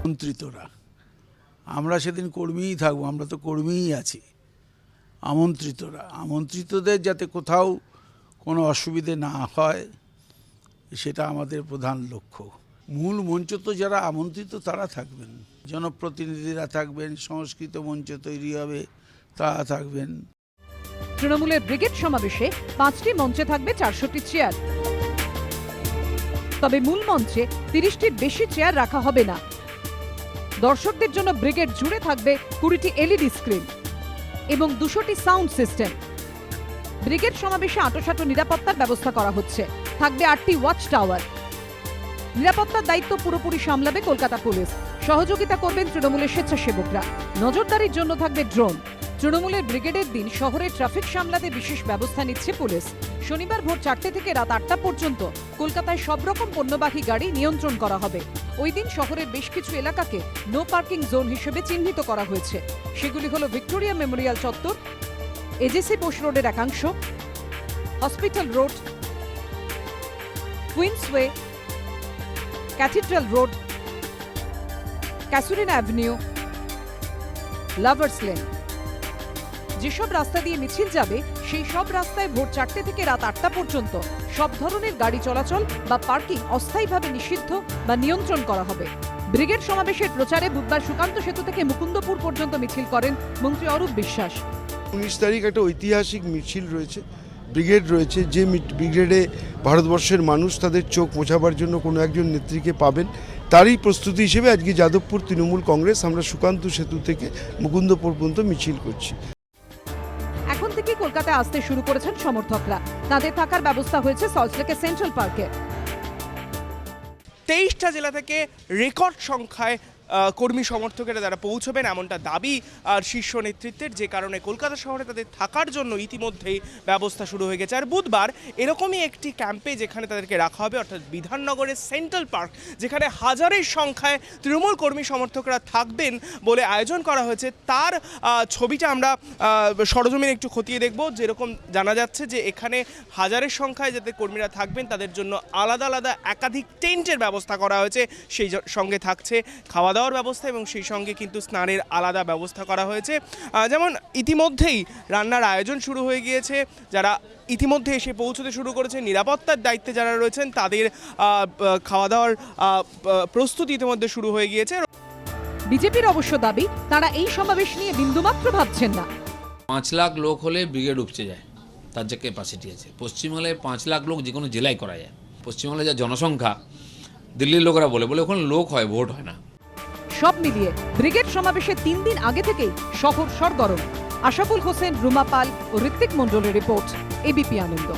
আমন্ত্রিতরা আমরা সেদিন কর্মীই থাকবো, আমরা তো কর্মীই আছি। আমন্ত্রিতদের যাতে কোথাও কোনো অসুবিধে না হয় সেটা আমাদের প্রধান লক্ষ্য। মূল মঞ্চ তো যারা আমন্ত্রিত তারা থাকবেন, জনপ্রতিনিধিরা থাকবেন, সংস্কৃত মঞ্চ তৈরি হবে তারা থাকবেন। তৃণমূলের ব্রিগেড সমাবেশে 5টি মঞ্চে থাকবে 400টি চেয়ার। তবে মূল মঞ্চে 30টির বেশি চেয়ার রাখা হবে না। দর্শকদের জন্য ব্রিগেড জুড়ে থাকবে 20টি এলইডি স্ক্রিন এবং 200টি সাউন্ড সিস্টেম। ব্রিগেড সমাবেশে আঁটোসাঁটো নিরাপত্তার ব্যবস্থা করা হচ্ছে। থাকবে 8টি ওয়াচ টাওয়ার। নিরাপত্তার দায়িত্ব পুরোপুরি সামলাবে কলকাতা পুলিশ। সহযোগিতা করবেন তৃণমূলের স্বেচ্ছাসেবকরা। নজরদারির জন্য থাকবে ড্রোন। তৃণমূলের ব্রিগেডের দিন শহরের ট্রাফিক সামলাতে বিশেষ ব্যবস্থা নিচ্ছে পুলিশ। শনিবার ভোর 4টে থেকে রাত 8টা পর্যন্ত কলকাতায় সব রকম পণ্যবাহী গাড়ি নিয়ন্ত্রণ করা হবে। ওই দিন শহরের বেশ কিছু এলাকাকে নো পার্কিং জোন হিসেবে চিহ্নিত করা হয়েছে। সেগুলি হলো ভিক্টোরিয়া মেমোরিয়াল চত্বর, এজেসি বোস রোডের একাংশ, hospital road, Queensway, cathedral road, casuarina avenue, lovers lane. যেসব রাস্তা দিয়ে মিছিল যাবে সেই সব রাস্তায় ভোর 4টে থেকে রাত 8টা পর্যন্ত সব ধরনের গাড়ি চলাচল বা পার্কিং অস্থায়ীভাবে নিষিদ্ধ বা নিয়ন্ত্রণ করা হবে। ব্রিগেড সমাবেশের প্রচারে বুধবার সুকান্ত সেতু থেকে মুকুন্দপুর পর্যন্ত মিছিল করেন মন্ত্রী অরূপ বিশ্বাস। 19 তারিখ একটা ঐতিহাসিক মিছিল রয়েছে, ব্রিগেড রয়েছে, যে ব্রিগেডে ভারতবর্ষের মানুষ তাদের চোখ মোছাবার জন্য কোনো একজন নেত্রীকে পাবেন। তারই প্রস্তুতি হিসেবে আজকে যাদবপুর তৃণমূল কংগ্রেস আমরা সুকান্ত সেতু থেকে মুকুন্দপুর পর্যন্ত মিছিল করছি। এখন থেকে কলকাতায় আসতে শুরু করেছেন সমর্থকরা। তাদের থাকার ব্যবস্থা হয়েছে সল্টলেকের সেন্ট্রাল পার্কে। 23টা জেলা থেকে রেকর্ড সংখ্যায় কর্মী সমর্থকেরা তারা পৌঁছবেন এমনটা দাবি আর শীর্ষ নেতৃত্বের, যে কারণে কলকাতা শহরে তাদের থাকার জন্য ইতিমধ্যেই ব্যবস্থা শুরু হয়ে গেছে। আর বুধবার এরকমই একটি ক্যাম্পে যেখানে তাদেরকে রাখা হবে, অর্থাৎ বিধাননগরের সেন্ট্রাল পার্ক, যেখানে হাজারের সংখ্যায় তৃণমূল কর্মী সমর্থকরা থাকবেন বলে আয়োজন করা হয়েছে, তার ছবিটা আমরা সরজমিনে একটু খতিয়ে দেখব। যেরকম জানা যাচ্ছে যে এখানে হাজারের সংখ্যায় যাতে কর্মীরা থাকবেন তাদের জন্য আলাদা আলাদা একাধিক টেন্টের ব্যবস্থা করা হয়েছে। সেই সঙ্গে থাকছে খাওয়া দাওয়ার ব্যবস্থা এবং সেই সঙ্গে কিন্তু স্নানের আলাদা ব্যবস্থা করা হয়েছে। যেমন ইতিমধ্যেই রান্নার আয়োজন শুরু হয়ে গিয়েছে, যারা ইতিমধ্যে এসে পৌঁছতে শুরু করেছে, নিরাপত্তার দায়িত্বে যারা রয়েছেন তাদের খাওয়া দাওয়ার প্রস্তুতি ইতিমধ্যে শুরু হয়ে গিয়েছে। বিজেপির অবশ্য দাবি তারা এই সমাবেশ নিয়ে বিন্দুমাত্র ভাবছেন না। 5 লাখ লোক হলে ব্রিগেড উপচে যায়, তার যে ক্যাপাসিটি আছে। পশ্চিমবাংলায় 5 লাখ লোক যে কোনো জেলায় করা যায়। পশ্চিমবাংলায় যা জনসংখ্যা, দিল্লির লোকেরা বলে ওখানে লোক হয়, ভোট হয় না। সব মিলিয়ে ব্রিগেড সমাবেশের 3 দিন আগে থেকেই শহর সরগরম। আশাফুল হোসেন, রুমা পাল ও ঋত্বিক মণ্ডলের রিপোর্ট, এবিপি আনন্দ।